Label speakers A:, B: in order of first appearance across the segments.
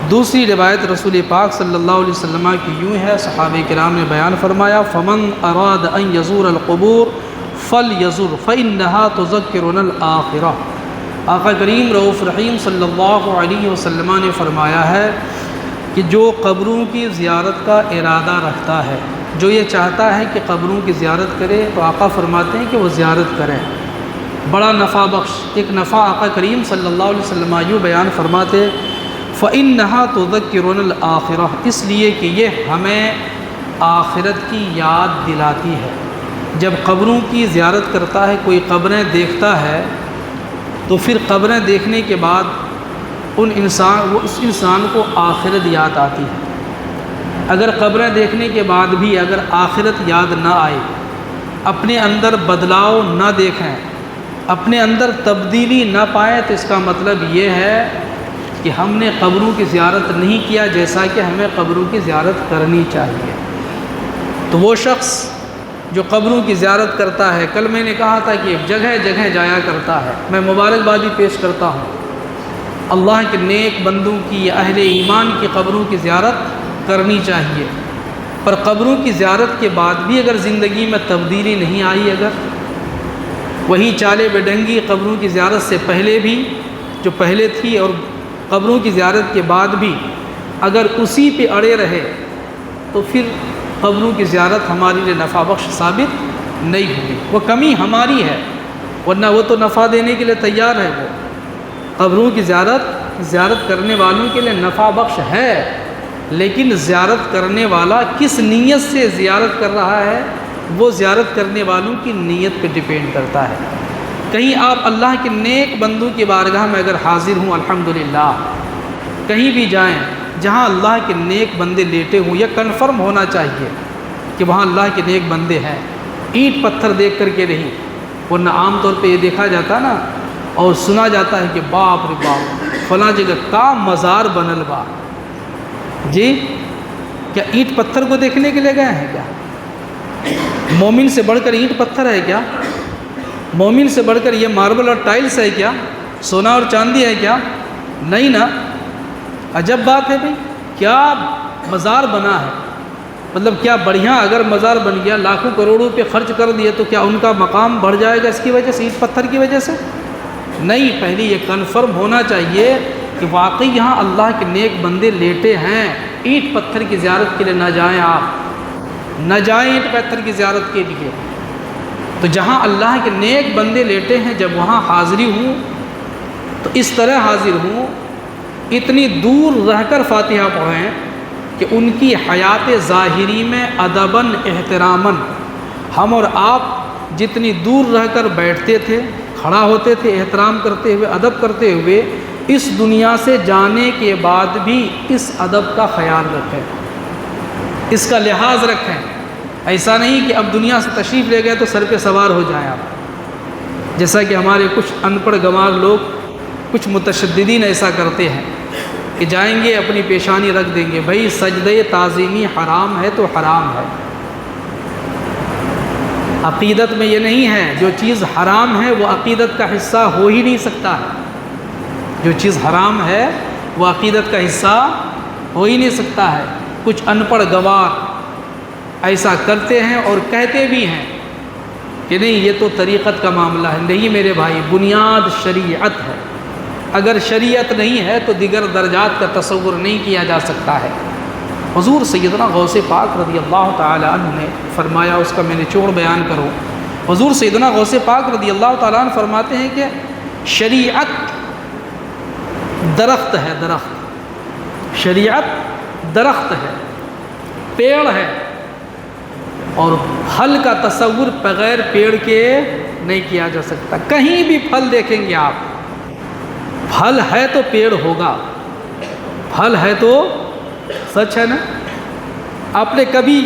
A: دوسری روایت رسول پاک صلی اللہ علیہ وسلم کی یوں ہے، صحابہ کرام نے بیان فرمایا، فمن اراد ان یزور القبور فلیزر فانها تذکرنا الآخرہ۔ آقا کریم رؤوف رحیم صلی اللہ علیہ وسلم نے فرمایا ہے کہ جو قبروں کی زیارت کا ارادہ رکھتا ہے، جو یہ چاہتا ہے کہ قبروں کی زیارت کرے، تو آقا فرماتے ہیں کہ وہ زیارت کریں، بڑا نفع بخش ایک نفع آقا کریم صلی اللہ علیہ وسلم یوں بیان فرماتے، فَإِنَّهَا تُذَكِّرُنَا الْآخِرَةَ، اس لیے کہ یہ ہمیں آخرت کی یاد دلاتی ہے۔ جب قبروں کی زیارت کرتا ہے، کوئی قبریں دیکھتا ہے، تو پھر قبریں دیکھنے کے بعد اس انسان کو آخرت یاد آتی ہے۔ اگر قبریں دیکھنے کے بعد بھی اگر آخرت یاد نہ آئے، اپنے اندر بدلاؤ نہ دیکھیں، اپنے اندر تبدیلی نہ پائیں، تو اس کا مطلب یہ ہے کہ ہم نے قبروں کی زیارت نہیں کیا جیسا کہ ہمیں قبروں کی زیارت کرنی چاہیے۔ تو وہ شخص جو قبروں کی زیارت کرتا ہے، کل میں نے کہا تھا کہ جگہ جگہ جایا کرتا ہے، میں مبارکبادی پیش کرتا ہوں اللہ کے نیک بندوں کی یا اہل ایمان کی قبروں کی زیارت کرنی چاہیے، پر قبروں کی زیارت کے بعد بھی اگر زندگی میں تبدیلی نہیں آئی، اگر وہی چالے بڈنگی قبروں کی زیارت سے پہلے بھی جو پہلے تھی اور قبروں کی زیارت کے بعد بھی اگر اسی پہ اڑے رہے، تو پھر قبروں کی زیارت ہمارے لیے نفع بخش ثابت نہیں ہوگی، وہ کمی ہماری ہے، ورنہ وہ تو نفع دینے کے لیے تیار ہے۔ وہ قبروں کی زیارت کرنے والوں کے لیے نفع بخش ہے، لیکن زیارت کرنے والا کس نیت سے زیارت کر رہا ہے، وہ زیارت کرنے والوں کی نیت پہ ڈیپینڈ کرتا ہے۔ کہیں آپ اللہ کے نیک بندوں کی بارگاہ میں اگر حاضر ہوں، الحمدللہ، کہیں بھی جائیں جہاں اللہ کے نیک بندے لیٹے ہوں، یہ کنفرم ہونا چاہیے کہ وہاں اللہ کے نیک بندے ہیں، اینٹ پتھر دیکھ کر کے نہیں، ورنہ عام طور پہ یہ دیکھا جاتا نا اور سنا جاتا ہے کہ باپ رے باپ فلاں جگہ کا مزار بنل با، جی کیا اینٹ پتھر کو دیکھنے کے لیے گئے ہیں کیا؟ مومن سے بڑھ کر اینٹ پتھر ہے کیا؟ مومن سے بڑھ کر یہ ماربل اور ٹائلز ہے کیا؟ سونا اور چاندی ہے کیا؟ نہیں نا۔ عجب بات ہے بھئی، کیا مزار بنا ہے، مطلب کیا بڑھیا اگر مزار بن گیا، لاکھوں کروڑوں پہ خرچ کر دیے، تو کیا ان کا مقام بڑھ جائے گا اس کی وجہ سے، اینٹ پتھر کی وجہ سے؟ نہیں، پہلے یہ کنفرم ہونا چاہیے کہ واقعی یہاں اللہ کے نیک بندے لیٹے ہیں۔ اینٹ پتھر کی زیارت کے لیے نہ جائیں، آپ نہ جائیں اینٹ پتھر کی زیارت کے لیے۔ تو جہاں اللہ کے نیک بندے لیٹے ہیں، جب وہاں حاضری ہوں تو اس طرح حاضر ہوں، اتنی دور رہ کر فاتحہ پڑھیں کہ ان کی حیات ظاہری میں ادباً احتراماً ہم اور آپ جتنی دور رہ کر بیٹھتے تھے، کھڑا ہوتے تھے احترام کرتے ہوئے، ادب کرتے ہوئے، اس دنیا سے جانے کے بعد بھی اس ادب کا خیال رکھیں، اس کا لحاظ رکھیں۔ ایسا نہیں کہ اب دنیا سے تشریف لے گئے تو سر پہ سوار ہو جائیں آپ، جیسا کہ ہمارے کچھ ان پڑھ گنوار لوگ، کچھ متشددین ایسا کرتے ہیں کہ جائیں گے اپنی پیشانی رکھ دیں گے، بھائی سجدہ تعظیمی حرام ہے تو حرام ہے، عقیدت میں یہ نہیں ہے، جو چیز حرام ہے وہ عقیدت کا حصہ ہو ہی نہیں سکتا ہے، جو چیز حرام ہے وہ عقیدت کا حصہ ہو ہی نہیں سکتا ہے۔ کچھ ان پڑھ گنوار ایسا کرتے ہیں اور کہتے بھی ہیں کہ نہیں یہ تو طریقت کا معاملہ ہے۔ نہیں میرے بھائی، بنیاد شریعت ہے، اگر شریعت نہیں ہے تو دیگر درجات کا تصور نہیں کیا جا سکتا ہے۔ حضور سیدنا غوث پاک رضی اللہ تعالی عنہ نے فرمایا، اس کا میں نچوڑ بیان کروں، حضور سیدنا غوث پاک رضی اللہ تعالی عنہ فرماتے ہیں کہ شریعت درخت ہے، درخت، شریعت درخت ہے، پیڑ ہے، اور پھل کا تصور بغیر پیڑ کے نہیں کیا جا سکتا۔ کہیں بھی پھل دیکھیں گے آپ، پھل ہے تو پیڑ ہوگا، پھل ہے تو سچ ہے نا۔ آپ نے کبھی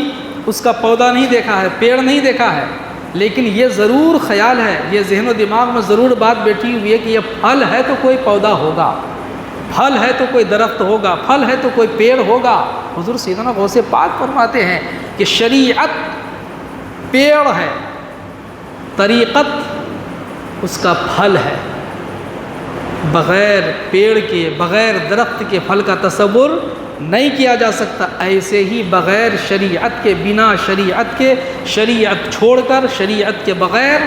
A: اس کا پودا نہیں دیکھا ہے، پیڑ نہیں دیکھا ہے، لیکن یہ ضرور خیال ہے، یہ ذہن و دماغ میں ضرور بات بیٹھی ہوئی ہے کہ یہ پھل ہے تو کوئی پودا ہوگا، پھل ہے تو کوئی درخت ہوگا، پھل ہے تو کوئی پیڑ ہوگا۔ حضور سیدنا غوث پاک فرماتے ہیں کہ شریعت پیڑ ہے، طریقت اس کا پھل ہے۔ بغیر پیڑ کے، بغیر درخت کے پھل کا تصور نہیں کیا جا سکتا، ایسے ہی بغیر شریعت کے، بنا شریعت کے، شریعت چھوڑ کر، شریعت کے بغیر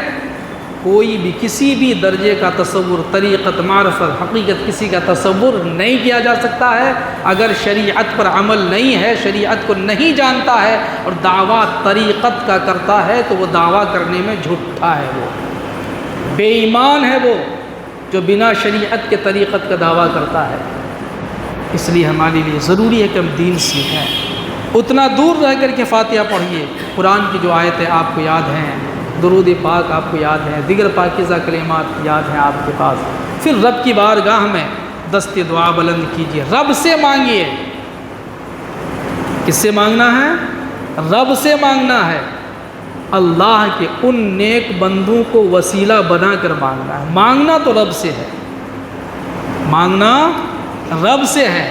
A: کوئی بھی کسی بھی درجے کا تصور، طریقت، معرفت، حقیقت کسی کا تصور نہیں کیا جا سکتا ہے۔ اگر شریعت پر عمل نہیں ہے، شریعت کو نہیں جانتا ہے اور دعویٰ طریقت کا کرتا ہے تو وہ دعویٰ کرنے میں جھوٹا ہے، وہ بے ایمان ہے، وہ جو بنا شریعت کے طریقت کا دعویٰ کرتا ہے۔ اس لیے ہمارے لیے ضروری ہے کہ ہم دین سیکھیں۔ اتنا دور رہ کر کے فاتحہ پڑھیے، قرآن کی جو آیتیں آپ کو یاد ہیں، درود پاک آپ کو یاد ہیں، دیگر پاکیزہ کلمات یاد ہیں آپ کے پاس، پھر رب کی بارگاہ میں دست دعا بلند کیجیے، رب سے مانگیے۔ کس سے مانگنا ہے؟ رب سے مانگنا ہے۔ اللہ کے ان نیک بندوں کو وسیلہ بنا کر مانگنا ہے۔ مانگنا تو رب سے ہے، مانگنا رب سے ہے،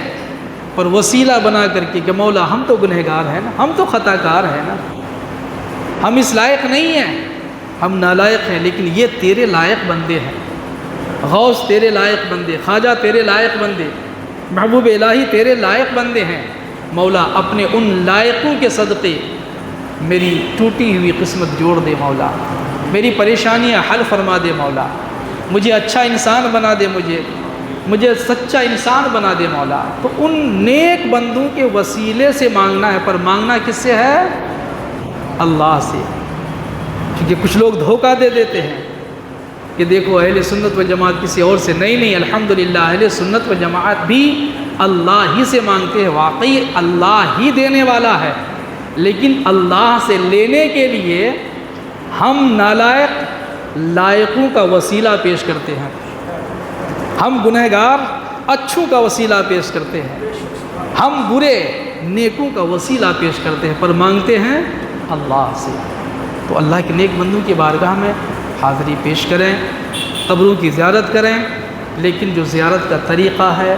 A: پر وسیلہ بنا کر کے کہ مولا ہم تو گنہگار ہیں نا، ہم تو خطا کار ہیں نا، ہم اس لائق نہیں ہیں، ہم نالائق ہیں، لیکن یہ تیرے لائق بندے ہیں، غوث تیرے لائق بندے، خواجہ تیرے لائق بندے، محبوب الہی تیرے لائق بندے ہیں۔ مولا اپنے ان لائقوں کے صدقے میری ٹوٹی ہوئی قسمت جوڑ دے مولا، میری پریشانیاں حل فرما دے مولا، مجھے اچھا انسان بنا دے، مجھے سچا انسان بنا دے مولا۔ تو ان نیک بندوں کے وسیلے سے مانگنا ہے، پر مانگنا کس سے ہے؟ اللہ سے۔ کیونکہ کچھ لوگ دھوکہ دے دیتے ہیں کہ دیکھو اہل سنت و جماعت کسی اور سے، نہیں، الحمدللہ اہل سنت و جماعت بھی اللہ ہی سے مانگتے ہیں، واقعی اللہ ہی دینے والا ہے، لیکن اللہ سے لینے کے لیے ہم نالائق لائقوں کا وسیلہ پیش کرتے ہیں، ہم گنہگار اچھوں کا وسیلہ پیش کرتے ہیں، ہم برے نیکوں کا وسیلہ پیش کرتے ہیں، پر مانگتے ہیں اللہ سے۔ تو اللہ کے نیک بندوں کی بارگاہ میں حاضری پیش کریں، قبروں کی زیارت کریں، لیکن جو زیارت کا طریقہ ہے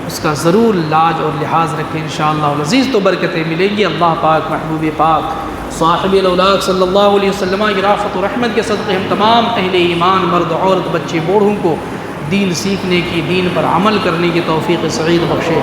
A: اس کا ضرور لاج اور لحاظ رکھیں، انشاءاللہ العزیز تو برکتیں ملیں گی۔ اللہ پاک، محبوب پاک، صاحب الاولاق صلی اللہ علیہ وسلم کی رافت و رحمت کے صدقے ہم تمام اہل ایمان، مرد عورت، بچے بوڑھوں کو دین سیکھنے کی، دین پر عمل کرنے کی توفیق سعید بخشے۔